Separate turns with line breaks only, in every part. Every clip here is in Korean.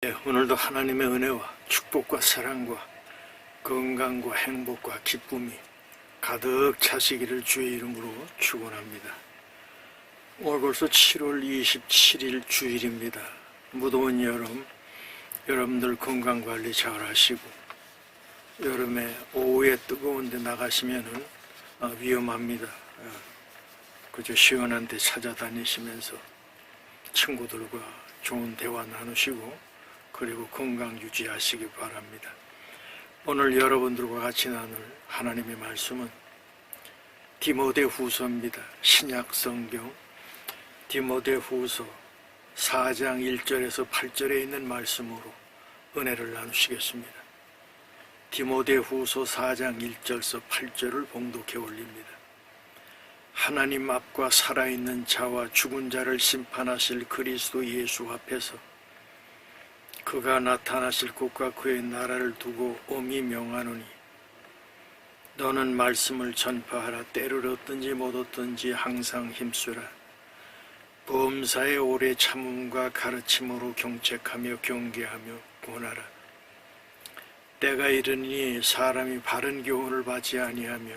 오늘도 하나님의 은혜와 축복과 사랑과 건강과 행복과 기쁨이 가득 차시기를 주의 이름으로 축원합니다. 오늘 벌써 7월 27일 주일입니다. 무더운 여름, 여러분들 건강관리 잘 하시고 여름에 오후에 뜨거운 데 나가시면은 위험합니다. 그저 시원한 데 찾아다니시면서 친구들과 좋은 대화 나누시고 그리고 건강 유지하시기 바랍니다. 오늘 여러분들과 같이 나눌 하나님의 말씀은 디모데후서입니다. 신약 성경 디모데후서 4장 1절에서 8절에 있는 말씀으로 은혜를 나누시겠습니다. 디모데후서 4장 1절에서 8절을 봉독해 올립니다. 하나님 앞과 살아있는 자와 죽은 자를 심판하실 그리스도 예수 앞에서 그가 나타나실 곳과 그의 나라를 두고 엄히 명하노니 너는 말씀을 전파하라. 때를 얻든지 못 얻든지 항상 힘쓰라. 범사에 오래 참음과 가르침으로 경책하며 경계하며 권하라. 때가 이르니 사람이 바른 교훈을 받지 아니하며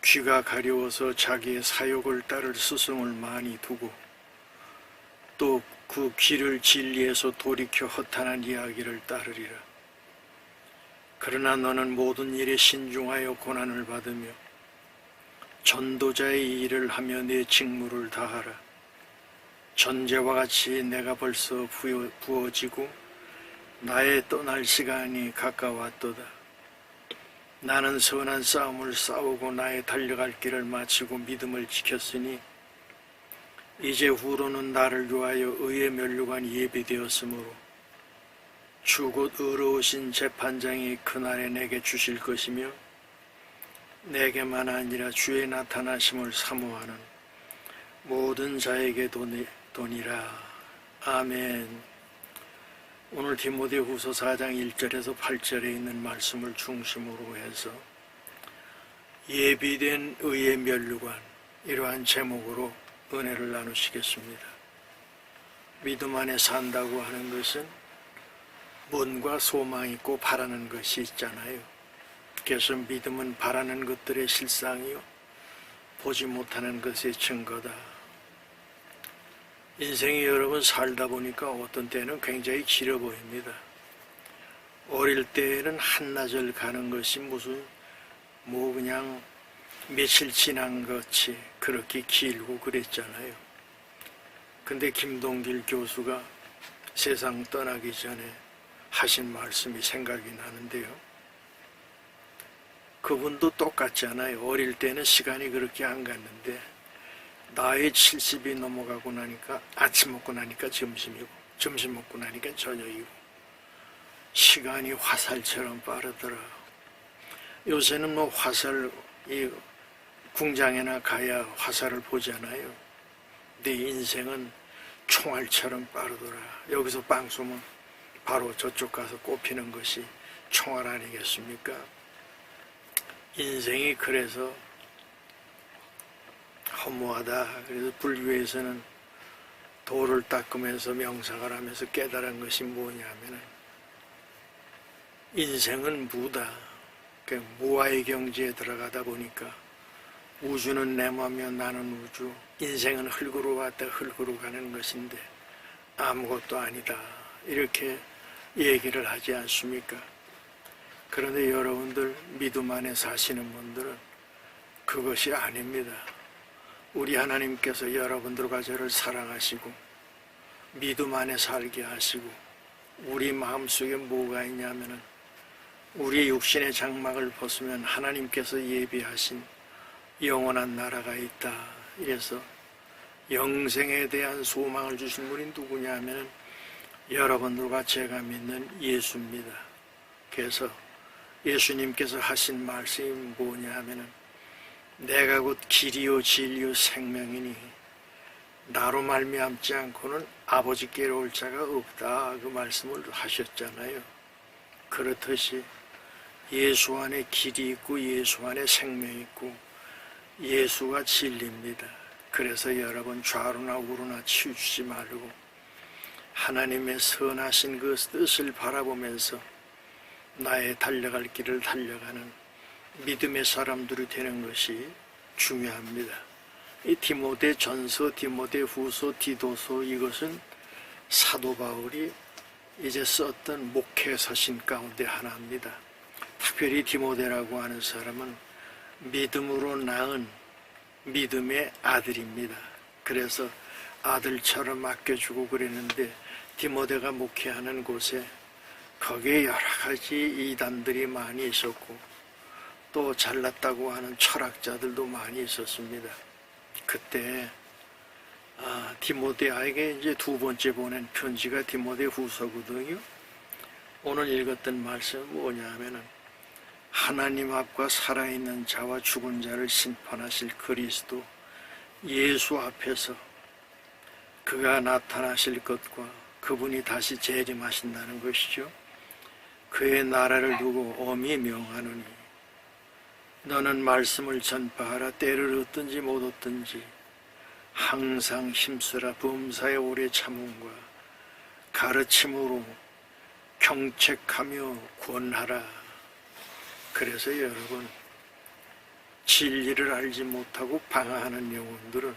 귀가 가려워서 자기의 사욕을 따를 스승을 많이 두고 또 그 귀를 진리에서 돌이켜 허탄한 이야기를 따르리라. 그러나 너는 모든 일에 신중하여 고난을 받으며 전도자의 일을 하며 내 직무를 다하라. 전제와 같이 내가 벌써 부어지고 나의 떠날 시간이 가까웠도다. 나는 선한 싸움을 싸우고 나의 달려갈 길을 마치고 믿음을 지켰으니 이제 후로는 나를 위하여 의의 면류관이 예비되었으므로 주 곧 의로우신 재판장이 그날에 내게 주실 것이며 내게만 아니라 주의 나타나심을 사모하는 모든 자에게 도니라. 아멘. 오늘 디모데후서 4장 1절에서 8절에 있는 말씀을 중심으로 해서 예비된 의의 면류관, 이러한 제목으로 은혜를 나누시겠습니다. 믿음 안에 산다고 하는 것은 문과 소망이 있고 바라는 것이 있잖아요. 그래서 믿음은 바라는 것들의 실상이요 보지 못하는 것의 증거다. 인생이 여러 번 살다 보니까 어떤 때는 굉장히 길어 보입니다. 어릴 때에는 한나절 가는 것이 무슨 그냥 며칠 지난 것이 그렇게 길고 그랬잖아요. 근데 김동길 교수가 세상 떠나기 전에 하신 말씀이 생각이 나는데요. 그분도 똑같잖아요. 어릴 때는 시간이 그렇게 안 갔는데 나이 70이 넘어가고 나니까 아침 먹고 나니까 점심이고 점심 먹고 나니까 저녁이고 시간이 화살처럼 빠르더라. 요새는 화살 궁장에나 가야 화살을 보잖아요. 내 인생은 총알처럼 빠르더라. 여기서 빵 쏘면 바로 저쪽 가서 꼽히는 것이 총알 아니겠습니까? 인생이 그래서 허무하다. 그래서 불교에서는 돌을 닦으면서 명상을 하면서 깨달은 것이 뭐냐면은 인생은 무다. 무아의 경지에 들어가다 보니까 우주는 내 맘이며 나는 우주, 인생은 흙으로 왔다 흙으로 가는 것인데 아무것도 아니다, 이렇게 얘기를 하지 않습니까? 그런데 여러분들 믿음 안에 사시는 분들은 그것이 아닙니다. 우리 하나님께서 여러분들과 저를 사랑하시고 믿음 안에 살게 하시고 우리 마음속에 뭐가 있냐면은 우리 육신의 장막을 벗으면 하나님께서 예비하신 영원한 나라가 있다. 이래서 영생에 대한 소망을 주신 분이 누구냐 하면 여러분들과 제가 믿는 예수입니다. 그래서 예수님께서 하신 말씀이 뭐냐 하면 내가 곧 길이요 진리요 생명이니 나로 말미암지 않고는 아버지께로 올 자가 없다. 그 말씀을 하셨잖아요. 그렇듯이 예수 안에 길이 있고 예수 안에 생명이 있고 예수가 진리입니다. 그래서 여러분 좌로나 우로나 치우치지 말고 하나님의 선하신 그 뜻을 바라보면서 나의 달려갈 길을 달려가는 믿음의 사람들이 되는 것이 중요합니다. 이 디모데 전서, 디모데 후서, 디도서, 이것은 사도 바울이 이제 썼던 목회 서신 가운데 하나입니다. 특별히 디모데라고 하는 사람은 믿음으로 낳은 믿음의 아들입니다. 그래서 아들처럼 아껴주고 그랬는데, 디모데가 목회하는 곳에 거기에 여러 가지 이단들이 많이 있었고 또 잘났다고 하는 철학자들도 많이 있었습니다. 그때 디모데에게 이제 두 번째 보낸 편지가 디모데 후서거든요. 오늘 읽었던 말씀은 뭐냐면은 하나님 앞과 살아있는 자와 죽은 자를 심판하실 그리스도 예수 앞에서 그가 나타나실 것과 그분이 다시 재림하신다는 것이죠. 그의 나라를 두고 엄히 명하노니 너는 말씀을 전파하라. 때를 얻든지 못 얻든지 항상 힘쓰라. 범사에 오래 참음과 가르침으로 경책하며 권하라. 그래서 여러분, 진리를 알지 못하고 방황하는 영혼들은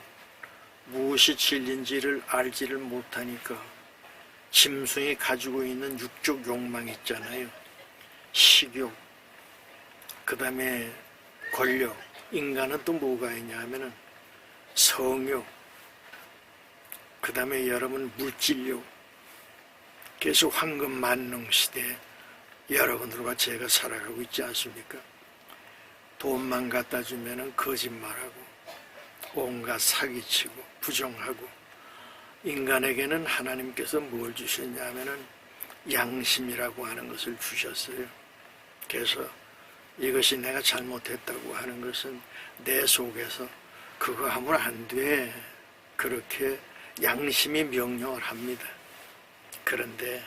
무엇이 진리인지를 알지를 못하니까 짐승이 가지고 있는 육적 욕망 있잖아요. 식욕, 그 다음에 권력. 인간은 또 뭐가 있냐 하면은 성욕, 그 다음에 여러분 물질욕. 계속 황금 만능 시대에 여러분들과 제가 살아가고 있지 않습니까? 돈만 갖다 주면은 거짓말하고 온갖 사기치고 부정하고. 인간에게는 하나님께서 뭘 주셨냐면은 양심이라고 하는 것을 주셨어요. 그래서 이것이 내가 잘못했다고 하는 것은 내 속에서 그거 하면 안 돼, 그렇게 양심이 명령을 합니다. 그런데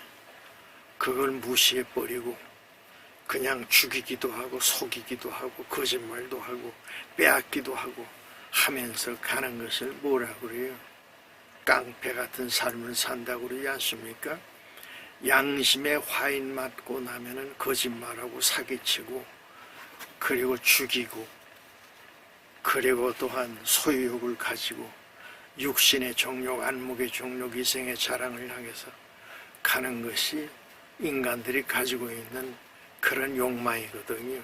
그걸 무시해버리고 그냥 죽이기도 하고 속이기도 하고 거짓말도 하고 빼앗기도 하고 하면서 가는 것을 뭐라고 그래요? 깡패 같은 삶을 산다고 그러지 않습니까? 양심에 화인 맞고 나면은 거짓말하고 사기치고 그리고 죽이고 그리고 또한 소유욕을 가지고 육신의 정욕, 안목의 정욕, 이생의 자랑을 향해서 가는 것이 인간들이 가지고 있는 그런 욕망이거든요.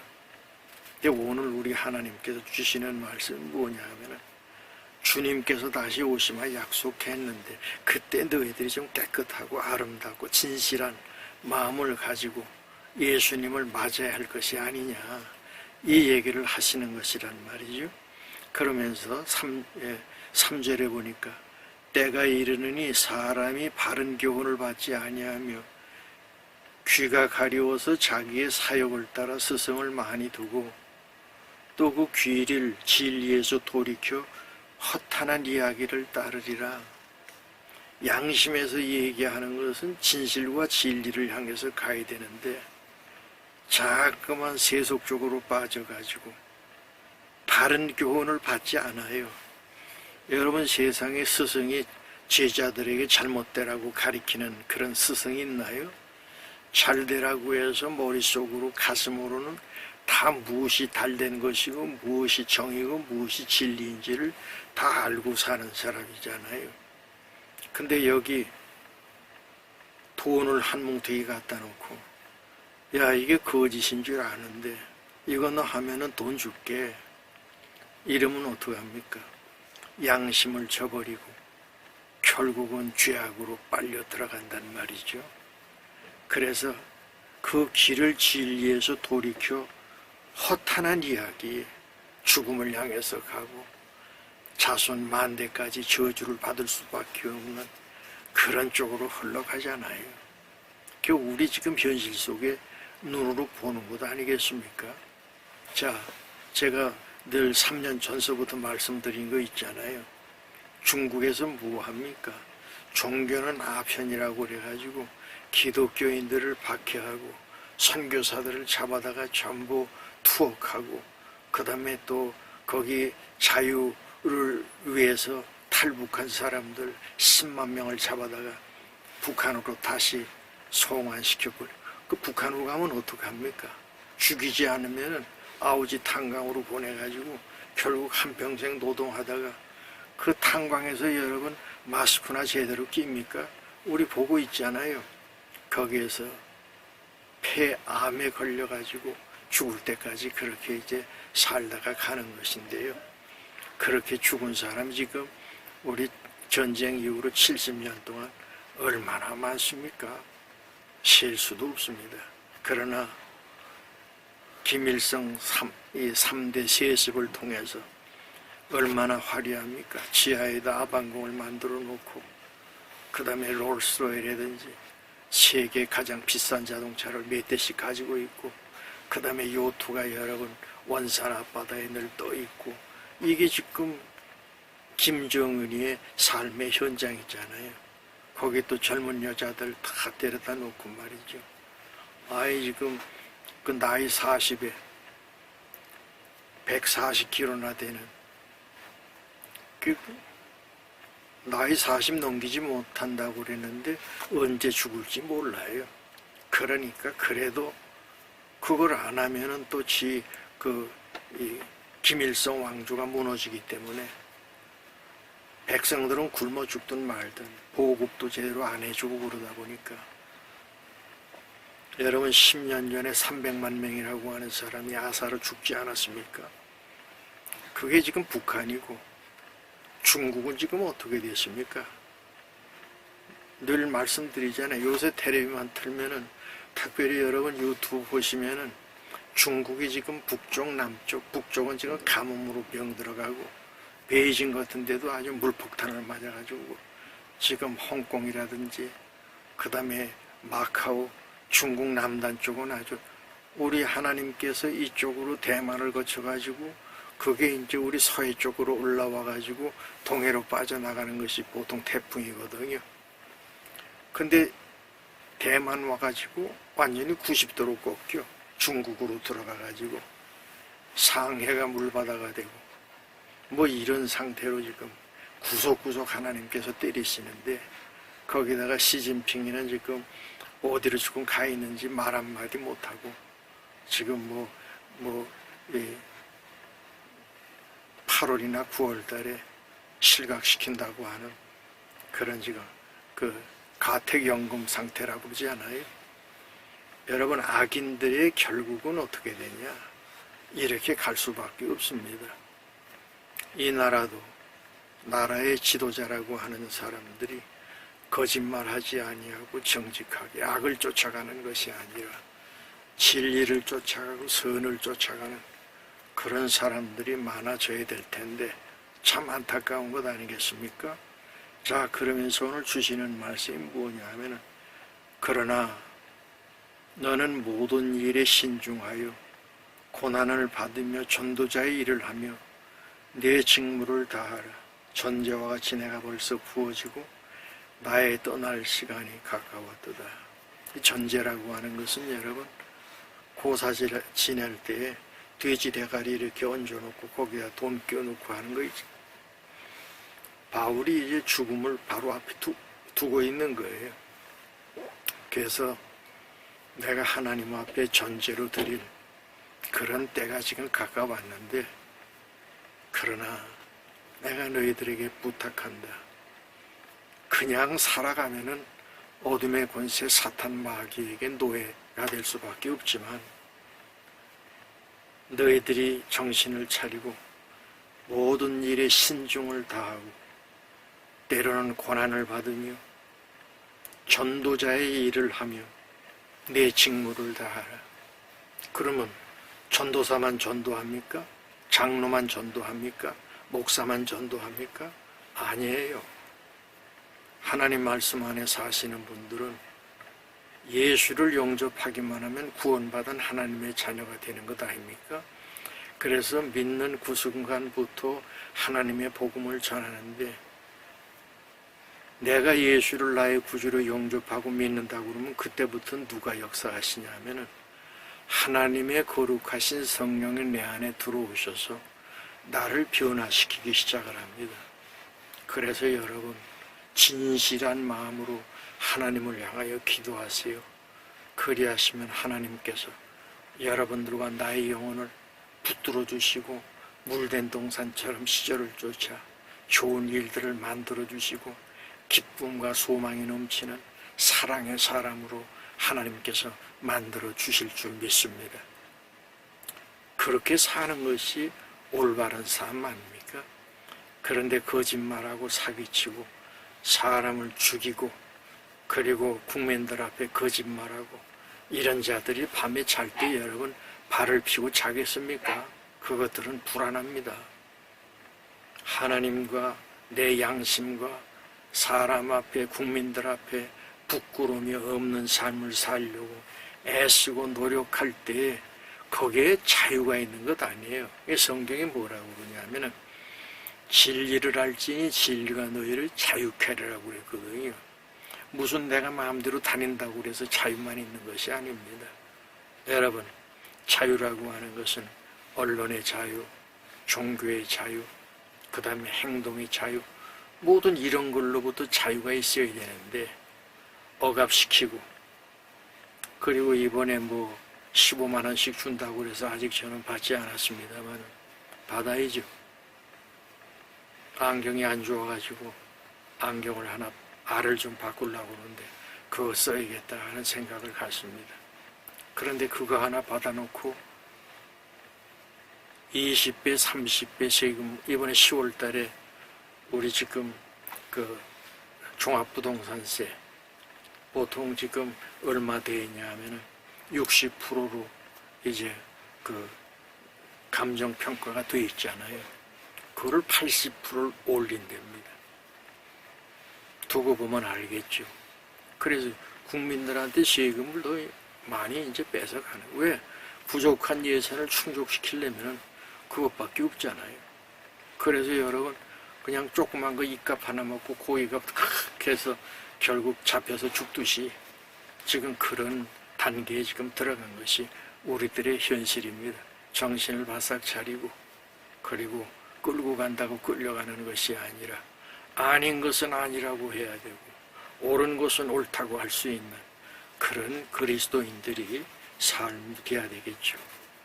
근데 오늘 우리 하나님께서 주시는 말씀은 뭐냐 하면은 주님께서 다시 오시마 약속했는데 그때 너희들이 좀 깨끗하고 아름답고 진실한 마음을 가지고 예수님을 맞아야 할 것이 아니냐, 이 얘기를 하시는 것이란 말이죠. 그러면서 3절에 보니까 때가 이르느니 사람이 바른 교훈을 받지 아니하며 귀가 가려워서 자기의 사욕을 따라 스승을 많이 두고 또 그 귀를 진리에서 돌이켜 허탄한 이야기를 따르리라. 양심에서 얘기하는 것은 진실과 진리를 향해서 가야 되는데 자꾸만 세속적으로 빠져가지고 바른 교훈을 받지 않아요. 여러분, 세상에 스승이 제자들에게 잘못되라고 가리키는 그런 스승이 있나요? 잘되라고 해서 머릿속으로 가슴으로는 다 무엇이 달된 것이고 무엇이 정이고 무엇이 진리인지를 다 알고 사는 사람이잖아요. 근데 여기 돈을 한 뭉텅이 갖다 놓고 야, 이게 거짓인 줄 아는데 이거 너 하면은 돈 줄게, 이러면 어떡합니까? 양심을 저버리고 결국은 죄악으로 빨려 들어간단 말이죠. 그래서 그 길을 진리에서 돌이켜 허탄한 이야기, 죽음을 향해서 가고 자손 만대까지 저주를 받을 수밖에 없는 그런 쪽으로 흘러가잖아요. 그 우리 지금 현실 속에 눈으로 보는 것 아니겠습니까? 자, 제가 늘 3년 전서부터 말씀드린 거 있잖아요. 중국에서 뭐 합니까? 종교는 아편이라고 그래가지고 기독교인들을 박해하고 선교사들을 잡아다가 전부 투옥하고 그 다음에 또 거기 자유를 위해서 탈북한 사람들 10만 명을 잡아다가 북한으로 다시 송환시켜버려. 그 북한으로 가면 어떡합니까? 죽이지 않으면 아우지 탄광으로 보내가지고 결국 한평생 노동하다가 그 탄광에서 여러분 마스크나 제대로 낍니까? 우리 보고 있잖아요. 거기에서 폐암에 걸려가지고 죽을 때까지 그렇게 이제 살다가 가는 것인데요. 그렇게 죽은 사람 지금 우리 전쟁 이후로 70년 동안 얼마나 많습니까? 셀 수도 없습니다. 그러나 김일성 이 3대 세습을 통해서 얼마나 화려합니까? 지하에다 아방궁을 만들어 놓고 그 다음에 롤스로이라든지 세계 가장 비싼 자동차를 몇 대씩 가지고 있고 그 다음에 요트가 여러분 원산 앞바다에 늘 떠 있고 이게 지금 김정은이의 삶의 현장이잖아요. 거기 또 젊은 여자들 다 데려다 놓고 말이죠. 아이 지금 그 나이 40에 140kg나 되는 그 나이 40 넘기지 못한다고 그랬는데 언제 죽을지 몰라요. 그러니까 그래도 그걸 안 하면은 또 이 김일성 왕조가 무너지기 때문에 백성들은 굶어 죽든 말든 보급도 제대로 안 해주고 그러다 보니까 여러분 10년 전에 300만 명이라고 하는 사람이 아사로 죽지 않았습니까? 그게 지금 북한이고 중국은 지금 어떻게 됐습니까? 늘 말씀드리잖아요. 요새 텔레비만 틀면은 특별히 여러분 유튜브 보시면은 중국이 지금 북쪽 남쪽 북쪽은 지금 가뭄으로 병들어가고 베이징 같은 데도 아주 물폭탄을 맞아가지고 지금 홍콩이라든지 그 다음에 마카오 중국 남단 쪽은 아주 우리 하나님께서 이쪽으로 대만을 거쳐가지고 그게 이제 우리 서해 쪽으로 올라와가지고 동해로 빠져나가는 것이 보통 태풍이거든요. 근데 대만 와가지고 완전히 90도로 꺾여 중국으로 들어가가지고 상해가 물바다가 되고 뭐 이런 상태로 지금 구석구석 하나님께서 때리시는데 거기다가 시진핑이는 지금 어디로 지금 가 있는지 말 한마디 못하고 지금 8월이나 9월 달에 실각시킨다고 하는 그런 지금 그 가택연금 상태라고 그러지 않아요? 여러분 악인들의 결국은 어떻게 되냐? 이렇게 갈 수밖에 없습니다. 이 나라도 나라의 지도자라고 하는 사람들이 거짓말하지 아니하고 정직하게 악을 쫓아가는 것이 아니라 진리를 쫓아가고 선을 쫓아가는 그런 사람들이 많아져야 될 텐데 참 안타까운 것 아니겠습니까? 자, 그러면서 오늘 주시는 말씀이 뭐냐 하면은 그러나 너는 모든 일에 신중하여 고난을 받으며 전도자의 일을 하며 내 직무를 다하라. 전제와 같이 내가 벌써 부어지고 나의 떠날 시간이 가까웠도다. 이 전제라고 하는 것은 여러분 고사 지낼 때에 돼지 대가리 이렇게 얹어놓고 거기다 돈 껴놓고 하는 거 있지. 바울이 이제 죽음을 바로 앞에 두고 있는 거예요. 그래서 내가 하나님 앞에 전제로 드릴 그런 때가 지금 가까웠는데 그러나 내가 너희들에게 부탁한다. 그냥 살아가면은 어둠의 권세 사탄 마귀에게 노예가 될 수밖에 없지만 너희들이 정신을 차리고 모든 일에 신중을 다하고 때로는 고난을 받으며 전도자의 일을 하며 내 직무를 다하라. 그러면 전도사만 전도합니까? 장로만 전도합니까? 목사만 전도합니까? 아니에요. 하나님 말씀 안에 사시는 분들은 예수를 영접하기만 하면 구원받은 하나님의 자녀가 되는 것 아닙니까? 그래서 믿는 그 순간부터 하나님의 복음을 전하는데 내가 예수를 나의 구주로 영접하고 믿는다고 그러면 그때부터 누가 역사하시냐 하면은 하나님의 거룩하신 성령이 내 안에 들어오셔서 나를 변화시키기 시작을 합니다. 그래서 여러분 진실한 마음으로 하나님을 향하여 기도하세요. 그리하시면 하나님께서 여러분들과 나의 영혼을 붙들어 주시고 물된 동산처럼 시절을 쫓아 좋은 일들을 만들어 주시고 기쁨과 소망이 넘치는 사랑의 사람으로 하나님께서 만들어 주실 줄 믿습니다. 그렇게 사는 것이 올바른 삶 아닙니까? 그런데 거짓말하고 사기치고 사람을 죽이고 그리고 국민들 앞에 거짓말하고 이런 자들이 밤에 잘 때 여러분 발을 피고 자겠습니까? 그것들은 불안합니다. 하나님과 내 양심과 사람 앞에 국민들 앞에 부끄러움이 없는 삶을 살려고 애쓰고 노력할 때 거기에 자유가 있는 것 아니에요. 성경이 뭐라고 그러냐면은 진리를 알지니 진리가 너희를 자유케 하리라고 그랬거든요. 무슨 내가 마음대로 다닌다고 그래서 자유만 있는 것이 아닙니다. 여러분, 자유라고 하는 것은 언론의 자유, 종교의 자유, 그 다음에 행동의 자유, 모든 이런 걸로부터 자유가 있어야 되는데 억압시키고 그리고 이번에 15만 원씩 준다고 그래서 아직 저는 받지 않았습니다만 받아야죠. 안경이 안 좋아가지고 안경을 하나 알을 좀 바꾸려고 하는데 그거 써야겠다 하는 생각을 갖습니다. 그런데 그거 하나 받아놓고 20배, 30배 세금 이번에 10월 달에 우리 지금 그 종합부동산세 보통 지금 얼마 되냐 하면은 60%로 이제 그 감정평가가 돼 있잖아요. 그걸 80%를 올린답니다. 두고 보면 알겠죠. 그래서 국민들한테 세금을 더 많이 이제 뺏어가는. 왜? 부족한 예산을 충족시키려면 그것밖에 없잖아요. 그래서 여러분 그냥 조그만 거 이값 하나 먹고 고기값 크게 해서 결국 잡혀서 죽듯이 지금 그런 단계에 지금 들어간 것이 우리들의 현실입니다. 정신을 바싹 차리고 그리고 끌고 간다고 끌려가는 것이 아니라 아닌 것은 아니라고 해야 되고 옳은 것은 옳다고 할 수 있는 그런 그리스도인들이 삶이 돼야 되겠죠.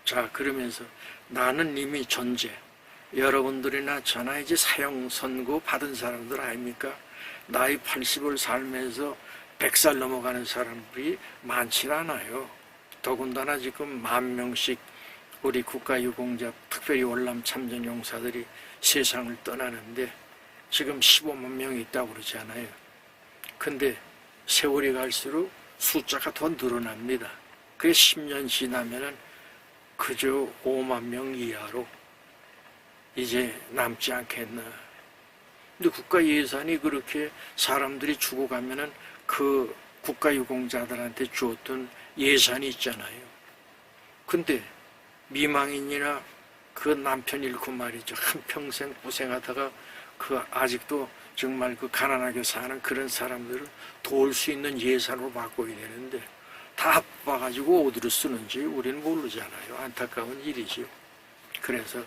자, 그러면서 나는 이미 존재, 여러분들이나 저나 이제 사형 선고 받은 사람들 아닙니까? 나이 80을 살면서 100살 넘어가는 사람들이 많지 않아요. 더군다나 지금 10,000명씩 우리 국가유공자, 특별히 월남 참전용사들이 세상을 떠나는데 지금 15만 명이 있다고 그러잖아요. 근데 세월이 갈수록 숫자가 더 늘어납니다. 그게 10년 지나면은 그저 5만 명 이하로 이제 남지 않겠나. 근데 국가 예산이 그렇게 사람들이 죽어가면은 그 국가유공자들한테 주었던 예산이 있잖아요. 근데 미망인이나 그 남편 잃고 말이죠. 한평생 고생하다가 그 아직도 정말 그 가난하게 사는 그런 사람들을 도울 수 있는 예산으로 바꿔야 되는데 다 바빠가지고 어디로 쓰는지 우리는 모르잖아요. 안타까운 일이죠. 그래서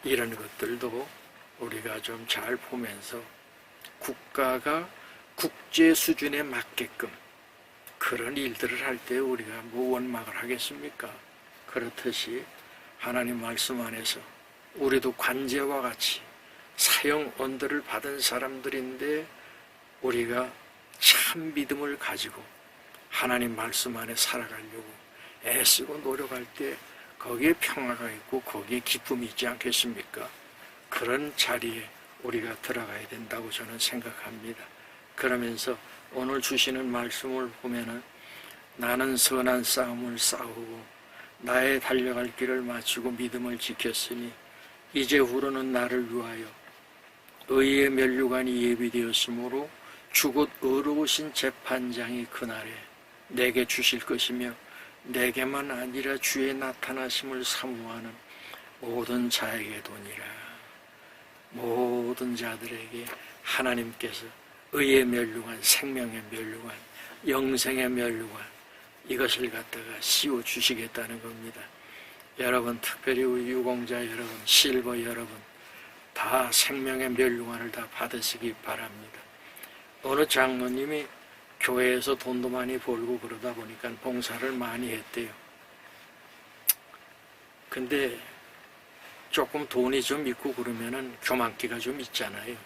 이런 것들도 우리가 좀 잘 보면서 국가가 국제 수준에 맞게끔 그런 일들을 할 때 우리가 원망을 하겠습니까? 그렇듯이 하나님 말씀 안에서 우리도 관제와 같이 사형 언도를 받은 사람들인데 우리가 참 믿음을 가지고 하나님 말씀 안에 살아가려고 애쓰고 노력할 때 거기에 평화가 있고 거기에 기쁨이 있지 않겠습니까? 그런 자리에 우리가 들어가야 된다고 저는 생각합니다. 그러면서 오늘 주시는 말씀을 보면은 나는 선한 싸움을 싸우고 나의 달려갈 길을 마치고 믿음을 지켰으니 이제 후로는 나를 위하여 의의 면류관이 예비되었으므로 주곧 의로우신 재판장이 그날에 내게 주실 것이며 내게만 아니라 주의 나타나심을 사모하는 모든 자에게 도니라. 모든 자들에게 하나님께서 의의 면류관, 생명의 면류관, 영생의 면류관 이것을 갖다가 씌워 주시겠다는 겁니다. 여러분, 특별히 우리 유공자 여러분, 실버 여러분 다 생명의 면류관을 다 받으시기 바랍니다. 어느 장로님이 교회에서 돈도 많이 벌고 그러다 보니까 봉사를 많이 했대요. 근데 조금 돈이 좀 있고 그러면은 교만기가 좀 있잖아요.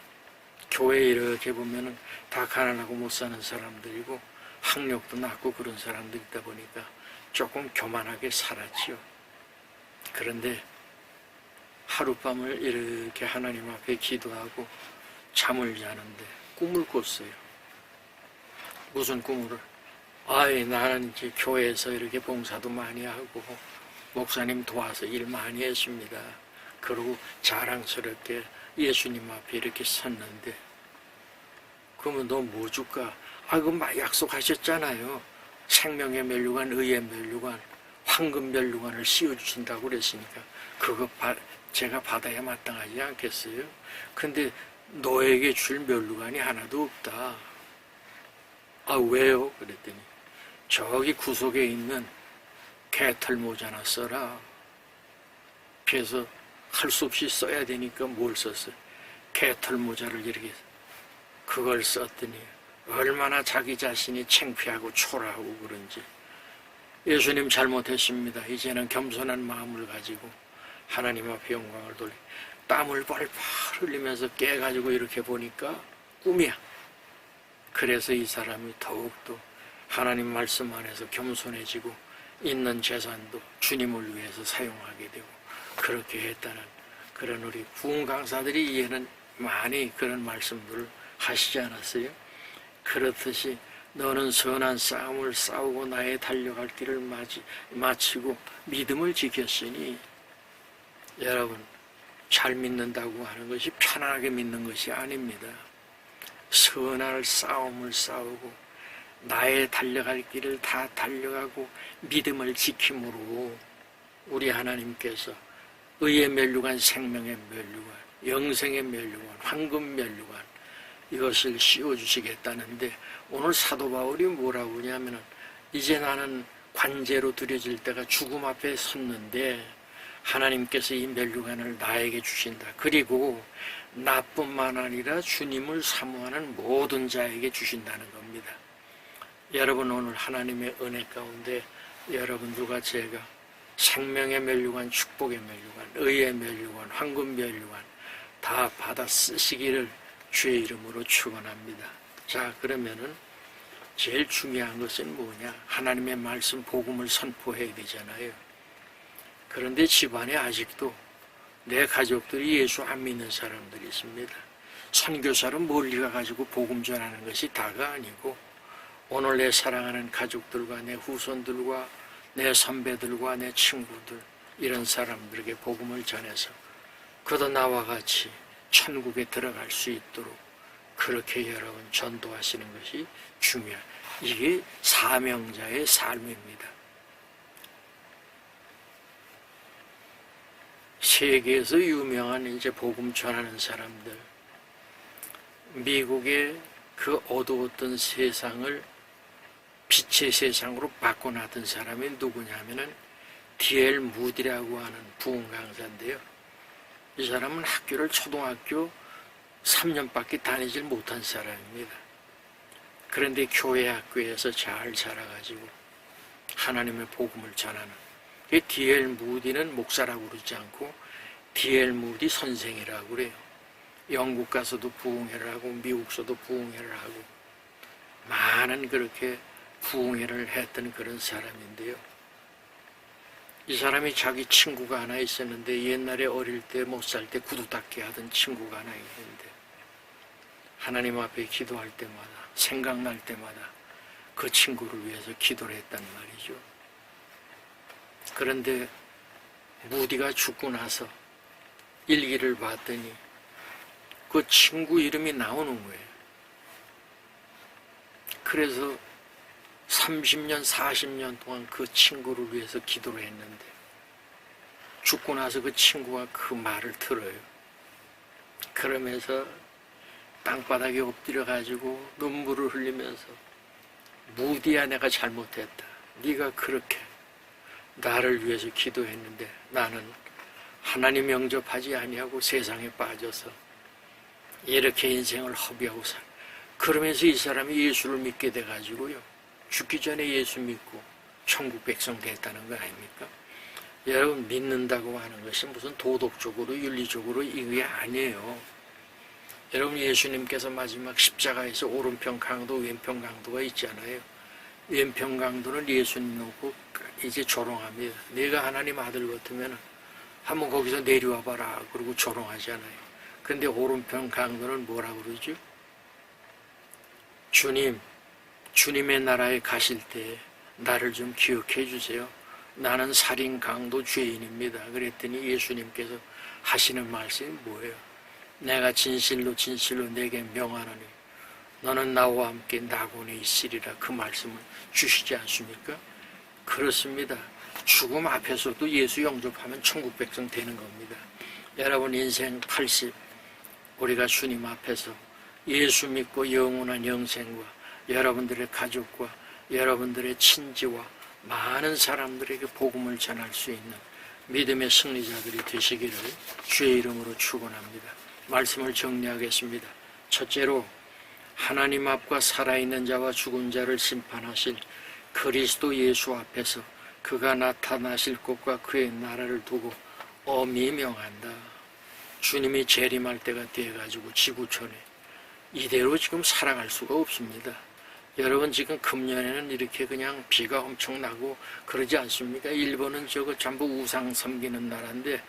교회에 이렇게 보면은 다 가난하고 못 사는 사람들이고 학력도 낮고 그런 사람들이다 보니까 조금 교만하게 살았지요. 그런데 하룻밤을 이렇게 하나님 앞에 기도하고 잠을 자는데 꿈을 꿨어요. 무슨 꿈을? 나는 이제 교회에서 이렇게 봉사도 많이 하고 목사님 도와서 일 많이 했습니다. 그러고 자랑스럽게 예수님 앞에 이렇게 섰는데, 그러면 너 뭐 줄까? 그거 약속하셨잖아요. 생명의 멸류관, 의의 멸류관, 황금 멸류관을 씌워주신다고 그랬으니까 그거 제가 받아야 마땅하지 않겠어요? 근데 너에게 줄 멸류관이 하나도 없다. 왜요? 그랬더니 저기 구석에 있는 개털 모자나 써라. 그래서 할 수 없이 써야 되니까 뭘 썼어요? 개털 모자를 이렇게 그걸 썼더니 얼마나 자기 자신이 창피하고 초라하고 그런지. 예수님 잘못했습니다. 이제는 겸손한 마음을 가지고 하나님 앞에 영광을 돌리 땀을 벌벌 흘리면서 깨가지고 이렇게 보니까 꿈이야. 그래서 이 사람이 더욱더 하나님 말씀 안에서 겸손해지고 있는 재산도 주님을 위해서 사용하게 되고 그렇게 했다는 그런 우리 부흥 강사들이 이해는 많이 그런 말씀들을 하시지 않았어요? 그렇듯이 너는 선한 싸움을 싸우고 나의 달려갈 길을 마치고 믿음을 지켰으니, 여러분, 잘 믿는다고 하는 것이 편안하게 믿는 것이 아닙니다. 선한 싸움을 싸우고 나의 달려갈 길을 다 달려가고 믿음을 지킴으로 우리 하나님께서 의의 멸류관, 생명의 멸류관, 영생의 멸류관, 황금 멸류관 이것을 씌워주시겠다는데, 오늘 사도 바울이 뭐라고 하냐면은 이제 나는 관제로 드려질 때가 죽음 앞에 섰는데 하나님께서 이 멸류관을 나에게 주신다. 그리고 나뿐만 아니라 주님을 사모하는 모든 자에게 주신다는 겁니다. 여러분, 오늘 하나님의 은혜 가운데 여러분들과 제가 생명의 멸류관, 축복의 멸류관, 의의 멸류관, 황금 멸류관 다 받아 쓰시기를 주의 이름으로 축원합니다. 자, 그러면은 제일 중요한 것은 뭐냐? 하나님의 말씀, 복음을 선포해야 되잖아요. 그런데 집안에 아직도 내 가족들이 예수 안 믿는 사람들이 있습니다. 선교사로 멀리 가가지고 복음 전하는 것이 다가 아니고, 오늘 내 사랑하는 가족들과 내 후손들과 내 선배들과 내 친구들, 이런 사람들에게 복음을 전해서 그도 나와 같이 천국에 들어갈 수 있도록 그렇게 여러분 전도하시는 것이 중요해요. 이게 사명자의 삶입니다. 세계에서 유명한 이제 복음 전하는 사람들, 미국의 그 어두웠던 세상을 빛의 세상으로 바꿔놨던 사람이 누구냐면은 D.L. 무디라고 하는 부흥 강사인데요. 이 사람은 학교를 초등학교 3년밖에 다니질 못한 사람입니다. 그런데 교회 학교에서 잘 자라가지고 하나님의 복음을 전하는, D.L. 무디는 목사라고 그러지 않고 D.L. 무디 선생이라고 그래요. 영국 가서도 부흥회를 하고 미국서도 부흥회를 하고 많은 그렇게 부흥회를 했던 그런 사람인데요. 이 사람이 자기 친구가 하나 있었는데, 옛날에 어릴 때 못 살 때 구두 닦기 하던 친구가 하나 있는데, 하나님 앞에 기도할 때마다, 생각날 때마다 그 친구를 위해서 기도를 했단 말이죠. 그런데 무디가 죽고 나서 일기를 봤더니 그 친구 이름이 나오는 거예요. 그래서 30년, 40년 동안 그 친구를 위해서 기도를 했는데, 죽고 나서 그 친구가 그 말을 들어요. 그러면서 땅바닥에 엎드려가지고 눈물을 흘리면서, 무디야, 내가 잘못했다. 네가 그렇게 나를 위해서 기도했는데 나는 하나님 영접하지 아니하고 세상에 빠져서 이렇게 인생을 허비하고 살. 그러면서 이 사람이 예수를 믿게 돼가지고요. 죽기 전에 예수 믿고 천국 백성 됐다는 거 아닙니까? 여러분, 믿는다고 하는 것이 무슨 도덕적으로 윤리적으로 이게 아니에요. 여러분, 예수님께서 마지막 십자가에서 오른편 강도 왼편 강도가 있잖아요. 왼편 강도는 예수님 놓고 이제 조롱합니다. 내가 하나님 아들 같으면 한번 거기서 내려와 봐라 그러고 조롱하잖아요. 근데 오른편 강도는 뭐라 그러죠? 주님의 나라에 가실 때 나를 좀 기억해 주세요. 나는 살인 강도 죄인입니다. 그랬더니 예수님께서 하시는 말씀이 뭐예요? 내가 진실로 진실로 내게 명하노니 너는 나와 함께 낙원에 있으리라. 그 말씀을 주시지 않습니까? 그렇습니다. 죽음 앞에서도 예수 영접하면 천국 백성 되는 겁니다. 여러분, 인생 80 우리가 주님 앞에서 예수 믿고 영원한 영생과 여러분들의 가족과 여러분들의 친지와 많은 사람들에게 복음을 전할 수 있는 믿음의 승리자들이 되시기를 주의 이름으로 축원합니다. 말씀을 정리하겠습니다. 첫째로, 하나님 앞과 살아있는 자와 죽은 자를 심판하실 그리스도 예수 앞에서 그가 나타나실 곳과 그의 나라를 두고 엄히 명한다. 주님이 재림할 때가 돼가지고 지구촌에 이대로 지금 살아갈 수가 없습니다. 여러분, 지금 금년에는 이렇게 그냥 비가 엄청 나고 그러지 않습니까? 일본은 저거 전부 우상 섬기는 나라인데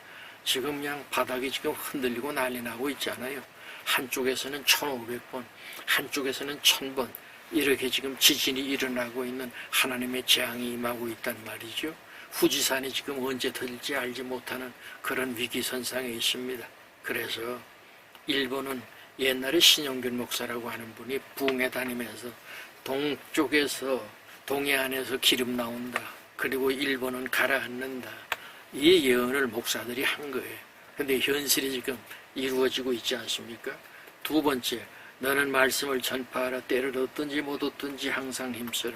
지금 그냥 바닥이 지금 흔들리고 난리 나고 있잖아요. 한쪽에서는 1500번, 한쪽에서는 1000번 이렇게 지금 지진이 일어나고 있는 하나님의 재앙이 임하고 있단 말이죠. 후지산이 지금 언제 터질지 알지 못하는 그런 위기선상에 있습니다. 그래서 일본은 옛날에 신영균 목사라고 하는 분이 부흥회 다니면서 동쪽에서 동해안에서 기름 나온다. 그리고 일본은 가라앉는다. 이 예언을 목사들이 한 거예요. 근데 현실이 지금 이루어지고 있지 않습니까? 두 번째, 너는 말씀을 전파하라. 때를 얻든지 못 얻든지 항상 힘써라.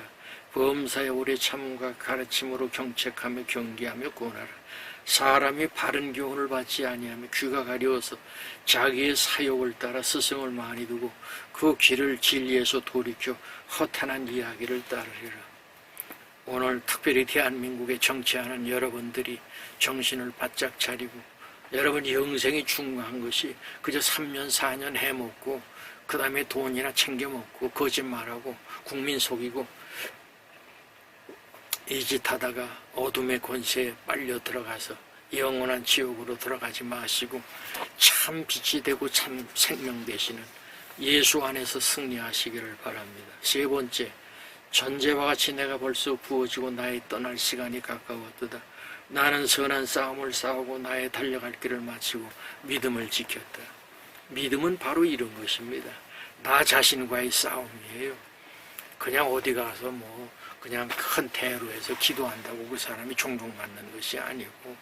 범사에 오래 참음과 가르침으로 경책하며 경계하며 권하라. 사람이 바른 교훈을 받지 아니하며 귀가 가려워서 자기의 사욕을 따라 스승을 많이 두고 그 길을 진리에서 돌이켜 허탄한 이야기를 따르리라. 오늘 특별히 대한민국에 정치하는 여러분들이 정신을 바짝 차리고, 여러분 영생이 중요한 것이 그저 3년 4년 해먹고 그 다음에 돈이나 챙겨먹고 거짓말하고 국민 속이고 이 짓 하다가 어둠의 권세에 빨려 들어가서 영원한 지옥으로 들어가지 마시고 참 빛이 되고 참 생명 되시는 예수 안에서 승리하시기를 바랍니다. 세 번째, 전제와 같이 내가 벌써 부어지고 나의 떠날 시간이 가까웠도다. 나는 선한 싸움을 싸우고 나의 달려갈 길을 마치고 믿음을 지켰다. 믿음은 바로 이런 것입니다. 나 자신과의 싸움이에요. 그냥 어디 가서 그냥 큰 대로에서 기도한다고 그 사람이 종종 받는 것이 아니고,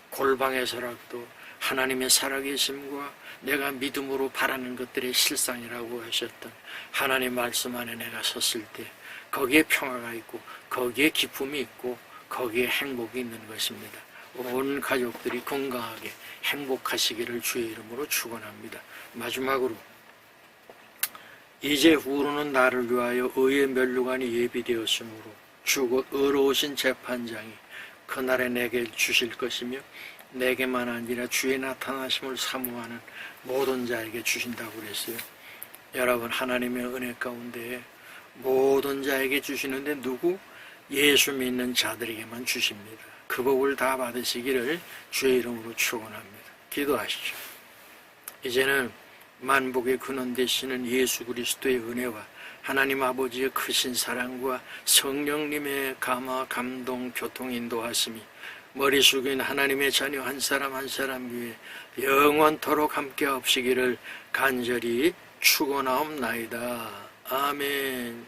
골방에서라도 하나님의 살아계심과 내가 믿음으로 바라는 것들의 실상이라고 하셨던 하나님 말씀 안에 내가 섰을 때 거기에 평화가 있고 거기에 기쁨이 있고 거기에 행복이 있는 것입니다. 온 가족들이 건강하게 행복하시기를 주의 이름으로 축원합니다. 마지막으로, 이제 후로는 나를 위하여 의의 면류관이 예비되었으므로 주곧 의로우신 재판장이 그날에 내게 주실 것이며 내게만 아니라 주의 나타나심을 사모하는 모든 자에게 주신다고 그랬어요. 여러분, 하나님의 은혜 가운데 모든 자에게 주시는데 누구? 예수 믿는 자들에게만 주십니다. 그 복을 다 받으시기를 주의 이름으로 축원합니다. 기도하시죠. 이제는 만복의 근원 되시는 예수 그리스도의 은혜와 하나님 아버지의 크신 사랑과 성령님의 감화, 감동, 교통, 인도하심이 머리 숙인 하나님의 자녀 한 사람 한 사람 위에 영원토록 함께 없으기를 간절히 축원하옵나이다. 아멘.